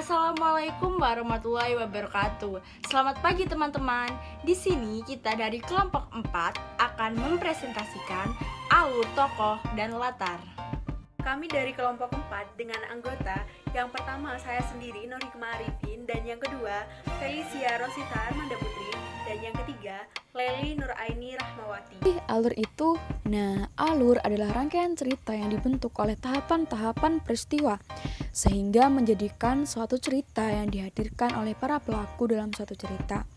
Assalamualaikum warahmatullahi wabarakatuh. Selamat pagi teman-teman. Di sini kita dari kelompok 4 akan mempresentasikan alur tokoh dan latar. Kami dari kelompok 4 dengan anggota yang pertama saya sendiri Nur Hikmah Arifin, dan yang kedua Felicia Rosita Armanda Putri, dan yang ketiga Leli Nuraini Rahmawati. Alur adalah rangkaian cerita yang dibentuk oleh tahapan-tahapan peristiwa sehingga menjadikan suatu cerita yang dihadirkan oleh para pelaku dalam suatu cerita.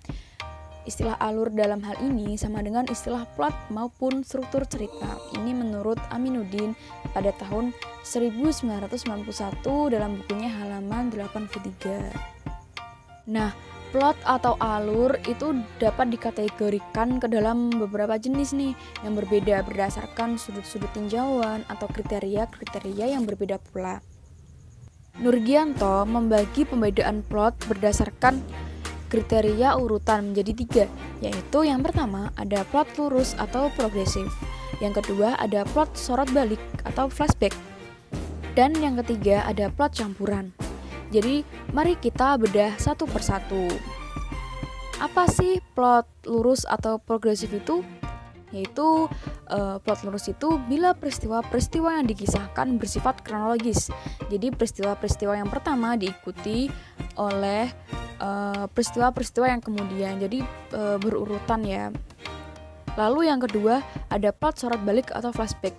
Istilah alur dalam hal ini sama dengan istilah plot maupun struktur cerita. Ini menurut Aminuddin pada tahun 1991 dalam bukunya halaman 83. Plot atau alur itu dapat dikategorikan ke dalam beberapa jenis yang berbeda berdasarkan sudut-sudut tinjauan atau kriteria yang berbeda pula. Nurgianto membagi pembedaan plot berdasarkan kriteria urutan menjadi 3, yaitu yang pertama ada plot lurus atau progresif, yang kedua ada plot sorot balik atau flashback, dan yang ketiga ada plot campuran. Jadi mari kita bedah satu persatu. Apa sih plot lurus atau progresif itu? Yaitu plot lurus itu bila peristiwa-peristiwa yang dikisahkan bersifat kronologis. Jadi peristiwa-peristiwa yang pertama diikuti oleh peristiwa-peristiwa yang kemudian, jadi berurutan ya. Lalu yang kedua ada plot sorot balik atau flashback.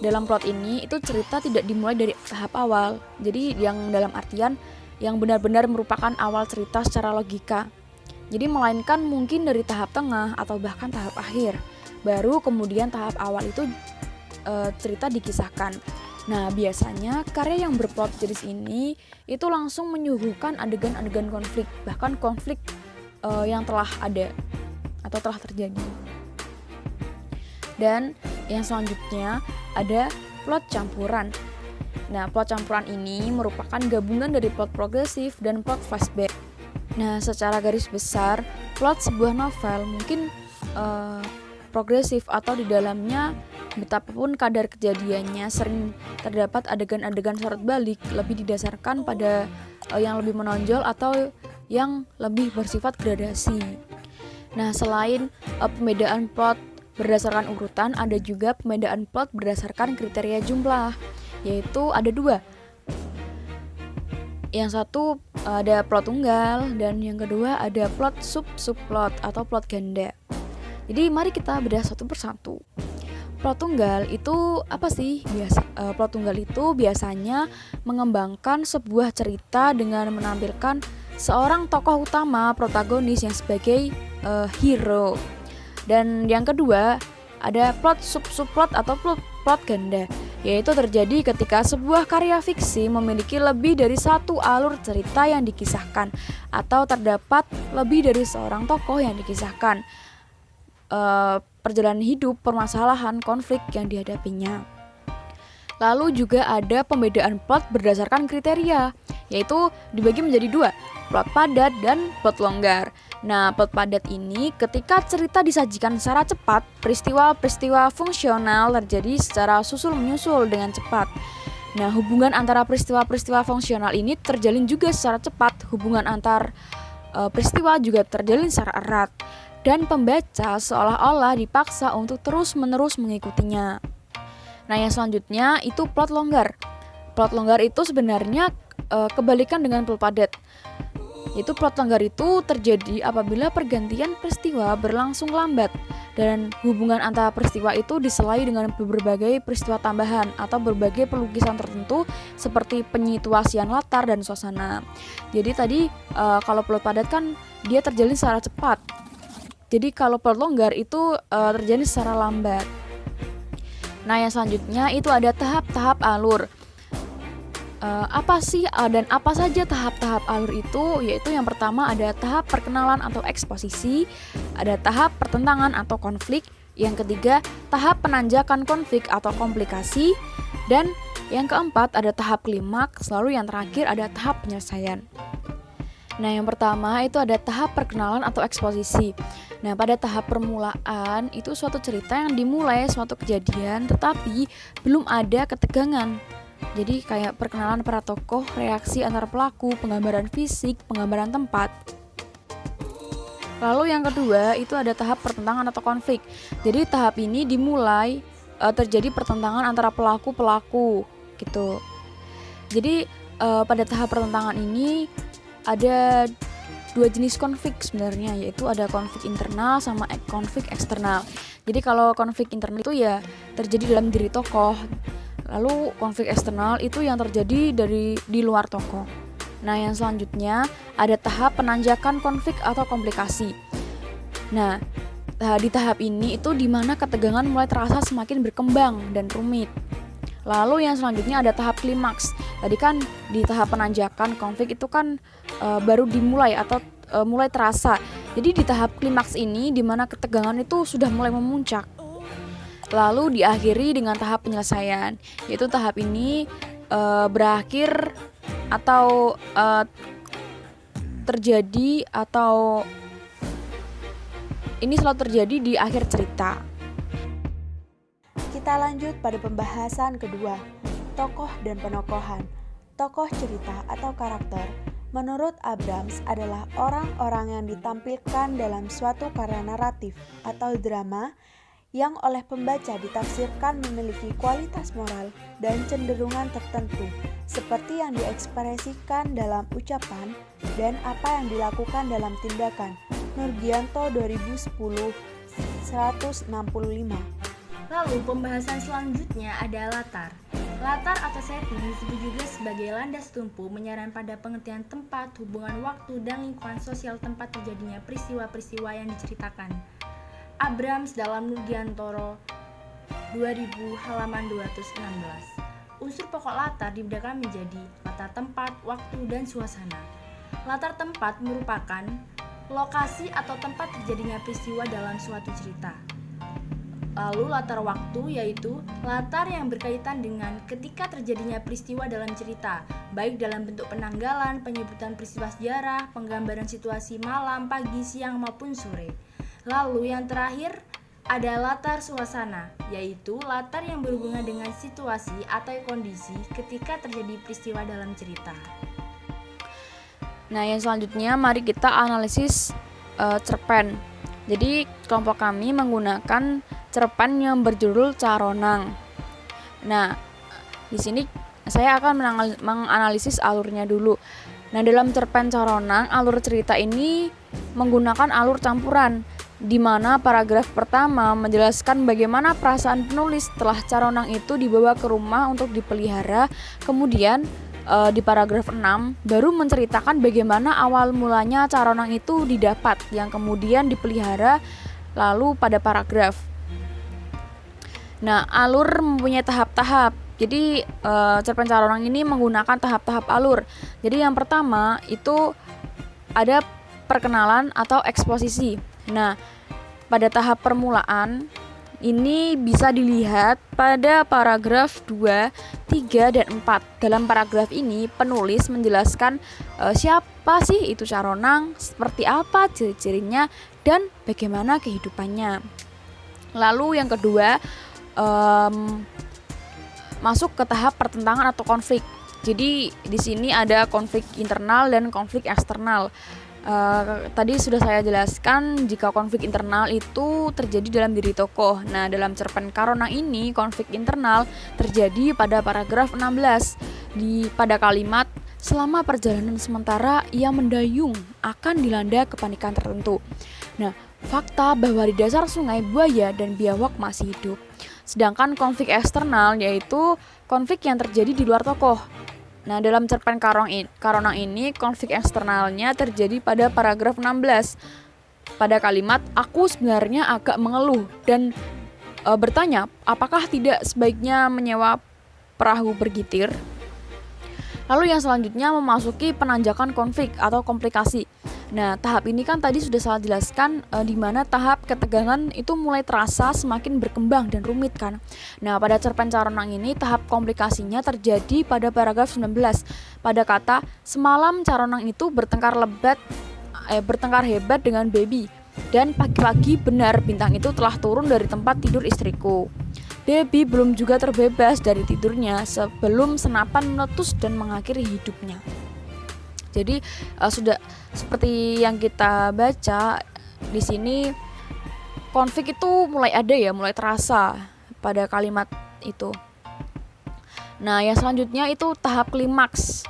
Dalam plot ini itu cerita tidak dimulai dari tahap awal. Jadi yang dalam artian yang benar-benar merupakan awal cerita secara logika. Jadi melainkan mungkin dari tahap tengah atau bahkan tahap akhir. Baru kemudian tahap awal itu cerita dikisahkan. Biasanya karya yang berplot jenis ini itu langsung menyuguhkan adegan-adegan konflik, bahkan konflik yang telah ada atau telah terjadi. Dan yang selanjutnya ada plot campuran. Plot campuran ini merupakan gabungan dari plot progresif dan plot flashback. Secara garis besar, plot sebuah novel mungkin progresif atau di dalamnya betapapun kadar kejadiannya sering terdapat adegan-adegan sorot balik, lebih didasarkan pada yang lebih menonjol atau yang lebih bersifat gradasi. Selain pembedaan plot berdasarkan urutan, ada juga pembedaan plot berdasarkan kriteria jumlah, yaitu ada 2. Yang satu ada plot tunggal dan yang kedua ada plot subplot atau plot ganda. Jadi mari kita bedah satu persatu. Plot tunggal itu apa sih? Plot tunggal itu biasanya mengembangkan sebuah cerita dengan menampilkan seorang tokoh utama protagonis yang sebagai hero. Dan yang kedua ada plot subplot atau plot ganda, yaitu terjadi ketika sebuah karya fiksi memiliki lebih dari satu alur cerita yang dikisahkan atau terdapat lebih dari seorang tokoh yang dikisahkan perjalanan hidup, permasalahan, konflik yang dihadapinya. Lalu juga ada pembedaan plot berdasarkan kriteria, yaitu dibagi menjadi 2, plot padat dan plot longgar. Plot padat ini ketika cerita disajikan secara cepat, peristiwa-peristiwa fungsional terjadi secara susul-menyusul dengan cepat. Hubungan antara peristiwa-peristiwa fungsional ini terjalin juga secara cepat, hubungan antar peristiwa juga terjalin secara erat, dan pembaca seolah-olah dipaksa untuk terus-menerus mengikutinya. Yang selanjutnya itu plot longgar. Plot longgar itu sebenarnya kebalikan dengan plot padat. Yaitu plot longgar itu terjadi apabila pergantian peristiwa berlangsung lambat dan hubungan antara peristiwa itu diselai dengan berbagai peristiwa tambahan atau berbagai pelukisan tertentu seperti penyituasian latar dan suasana. Jadi tadi kalau plot padat kan dia terjalin secara cepat. Jadi kalau plot longgar itu terjadi secara lambat. Yang selanjutnya itu ada tahap-tahap alur. Apa sih dan apa saja tahap-tahap alur itu? Yaitu yang pertama ada tahap perkenalan atau eksposisi, ada tahap pertentangan atau konflik, yang ketiga tahap penanjakan konflik atau komplikasi, dan yang keempat ada tahap klimaks, lalu yang terakhir ada tahap penyelesaian. Yang pertama itu ada tahap perkenalan atau eksposisi. Pada tahap permulaan itu suatu cerita yang dimulai suatu kejadian tetapi belum ada ketegangan. Jadi kayak perkenalan para tokoh, reaksi antar pelaku, penggambaran fisik, penggambaran tempat. Lalu yang kedua itu ada tahap pertentangan atau konflik. Jadi tahap ini dimulai terjadi pertentangan antara pelaku-pelaku gitu. Jadi pada tahap pertentangan ini ada dua jenis konflik sebenarnya, yaitu ada konflik internal sama konflik eksternal. Jadi kalau konflik internal itu ya terjadi dalam diri tokoh. Lalu konflik eksternal itu yang terjadi di luar tokoh. Nah, yang selanjutnya ada tahap penanjakan konflik atau komplikasi. Nah, di tahap ini itu di mana ketegangan mulai terasa semakin berkembang dan rumit. Lalu yang selanjutnya ada tahap klimaks. Tadi kan di tahap penanjakan konflik itu kan baru dimulai atau mulai terasa. Jadi di tahap klimaks ini di mana ketegangan itu sudah mulai memuncak. Lalu diakhiri dengan tahap penyelesaian. Yaitu tahap ini berakhir atau terjadi atau ini selalu terjadi di akhir cerita. Kita lanjut pada pembahasan kedua, tokoh dan penokohan. Tokoh cerita atau karakter menurut Abrams adalah orang-orang yang ditampilkan dalam suatu karya naratif atau drama yang oleh pembaca ditafsirkan memiliki kualitas moral dan cenderungan tertentu, seperti yang diekspresikan dalam ucapan dan apa yang dilakukan dalam tindakan. Nurgianto 2010 165. Lalu pembahasan selanjutnya ada latar. Latar atau setting disebut juga sebagai landas tumpu, menyerang pada pengertian tempat, hubungan waktu, dan lingkungan sosial tempat terjadinya peristiwa-peristiwa yang diceritakan. Abrams dalam Nurgiantoro 2000 halaman 216. Unsur pokok latar dibedakan menjadi latar tempat, waktu, dan suasana. Latar tempat merupakan lokasi atau tempat terjadinya peristiwa dalam suatu cerita. Lalu latar waktu yaitu latar yang berkaitan dengan ketika terjadinya peristiwa dalam cerita, baik dalam bentuk penanggalan, penyebutan peristiwa sejarah, penggambaran situasi malam, pagi, siang maupun sore. Lalu yang terakhir ada latar suasana, yaitu latar yang berhubungan dengan situasi atau kondisi ketika terjadi peristiwa dalam cerita. Nah, yang selanjutnya mari kita analisis cerpen. Jadi kelompok kami menggunakan cerpen yang berjudul Caronang. Nah, di sini saya akan menganalisis alurnya dulu. Nah, dalam cerpen Caronang, alur cerita ini menggunakan alur campuran, di mana paragraf pertama menjelaskan bagaimana perasaan penulis setelah Caronang itu dibawa ke rumah untuk dipelihara. Kemudian di paragraf 6 baru menceritakan bagaimana awal mulanya Caronang itu didapat, yang kemudian dipelihara. Lalu pada paragraf. Nah, alur mempunyai tahap-tahap. Jadi cerpen Caronang ini menggunakan tahap-tahap alur. Jadi yang pertama itu ada perkenalan atau eksposisi. Nah, pada tahap permulaan ini bisa dilihat pada paragraf 2, 3, dan 4. Dalam paragraf ini penulis menjelaskan siapa sih itu Caronang, seperti apa ciri-cirinya, dan bagaimana kehidupannya. Lalu yang kedua masuk ke tahap pertentangan atau konflik. Jadi di sini ada konflik internal dan konflik eksternal. Tadi sudah saya jelaskan jika konflik internal itu terjadi dalam diri tokoh. Nah, dalam cerpen Caronang ini konflik internal terjadi pada paragraf 16 pada kalimat selama perjalanan sementara ia mendayung akan dilanda kepanikan tertentu. Nah, fakta bahwa di dasar sungai buaya dan biawak masih hidup. Sedangkan konflik eksternal yaitu konflik yang terjadi di luar tokoh. Nah, dalam cerpen Caronang ini konflik eksternalnya terjadi pada paragraf 16 pada kalimat aku sebenarnya agak mengeluh dan bertanya apakah tidak sebaiknya menyewa perahu bergitir. Lalu yang selanjutnya memasuki penanjakan konflik atau komplikasi. Nah, tahap ini kan tadi sudah saya jelaskan di mana tahap ketegangan itu mulai terasa semakin berkembang dan rumit kan. Nah, pada cerpen Caronang ini tahap komplikasinya terjadi pada paragraf 19 pada kata semalam Caronang itu bertengkar hebat dengan baby dan pagi-pagi benar bintang itu telah turun dari tempat tidur istriku. Debbie belum juga terbebas dari tidurnya sebelum senapan meletus dan mengakhiri hidupnya. Jadi sudah seperti yang kita baca di sini, konflik itu mulai ada ya, mulai terasa pada kalimat itu. Nah, yang selanjutnya itu tahap klimaks.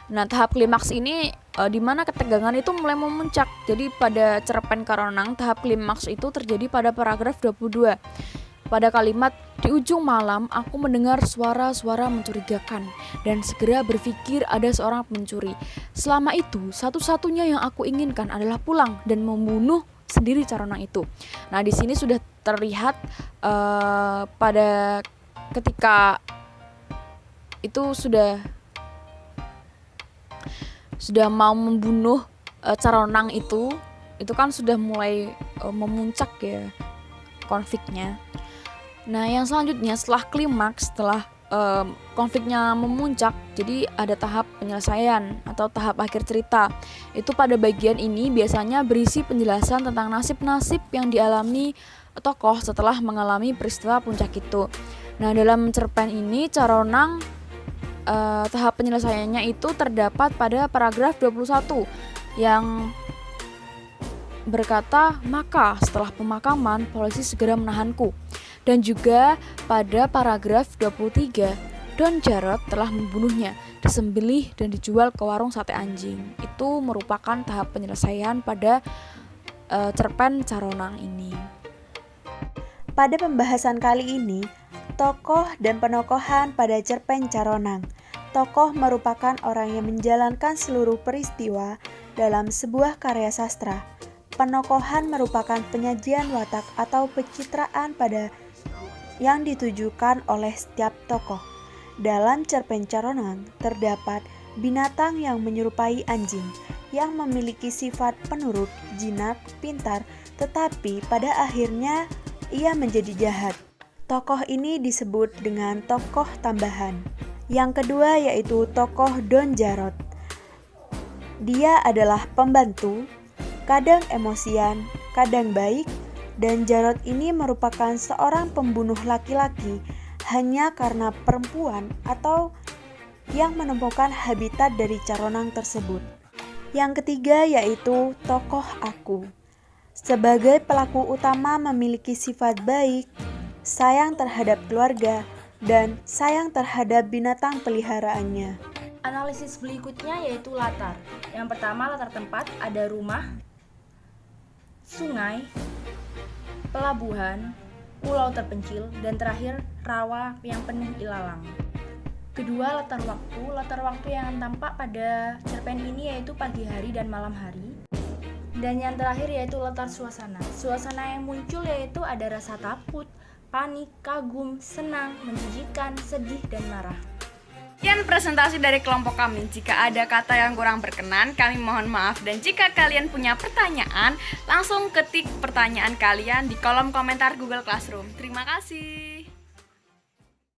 Nah, tahap klimaks ini di mana ketegangan itu mulai memuncak. Jadi pada cerpen Karonang, tahap klimaks itu terjadi pada paragraf 22. Pada kalimat, di ujung malam aku mendengar suara-suara mencurigakan dan segera berpikir ada seorang pencuri. Selama itu, satu-satunya yang aku inginkan adalah pulang dan membunuh sendiri Caronang itu. Nah, di sini sudah terlihat pada ketika itu sudah mau membunuh Caronang itu kan sudah mulai memuncak ya konfliknya. Nah, yang selanjutnya setelah klimaks, setelah konfliknya memuncak, jadi ada tahap penyelesaian atau tahap akhir cerita. Itu pada bagian ini biasanya berisi penjelasan tentang nasib-nasib yang dialami tokoh setelah mengalami peristiwa puncak itu. Nah, dalam cerpen ini Caronang tahap penyelesaiannya itu terdapat pada paragraf 21 yang berkata, maka setelah pemakaman polisi segera menahanku. Dan juga pada paragraf 23, Don Jarot telah membunuhnya, disembelih dan dijual ke warung sate anjing. Itu merupakan tahap penyelesaian pada cerpen Caronang ini. Pada pembahasan kali ini, tokoh dan penokohan pada cerpen Caronang. Tokoh merupakan orang yang menjalankan seluruh peristiwa dalam sebuah karya sastra. Penokohan merupakan penyajian watak atau pencitraan pada yang ditujukan oleh setiap tokoh. Dalam cerpen Caronang terdapat binatang yang menyerupai anjing, yang memiliki sifat penurut, jinak, pintar, tetapi pada akhirnya ia menjadi jahat. Tokoh ini disebut dengan tokoh tambahan. Yang kedua yaitu tokoh Don Jarot. Dia adalah pembantu, kadang emosian, kadang baik, dan Jarot ini merupakan seorang pembunuh laki-laki hanya karena perempuan atau yang menemukan habitat dari Caronang tersebut. Yang ketiga yaitu tokoh Aku. Sebagai pelaku utama memiliki sifat baik, sayang terhadap keluarga, dan sayang terhadap binatang peliharaannya. Analisis berikutnya yaitu latar. Yang pertama, latar tempat, ada rumah, sungai, pelabuhan, pulau terpencil, dan terakhir rawa yang penuh ilalang. Kedua, latar waktu. Latar waktu yang tampak pada cerpen ini yaitu pagi hari dan malam hari. Dan yang terakhir yaitu latar suasana. Suasana yang muncul yaitu ada rasa takut, panik, kagum, senang, menjijikan, sedih, dan marah. Sekian presentasi dari kelompok kami. Jika ada kata yang kurang berkenan, kami mohon maaf. Dan jika kalian punya pertanyaan, langsung ketik pertanyaan kalian di kolom komentar Google Classroom. Terima kasih.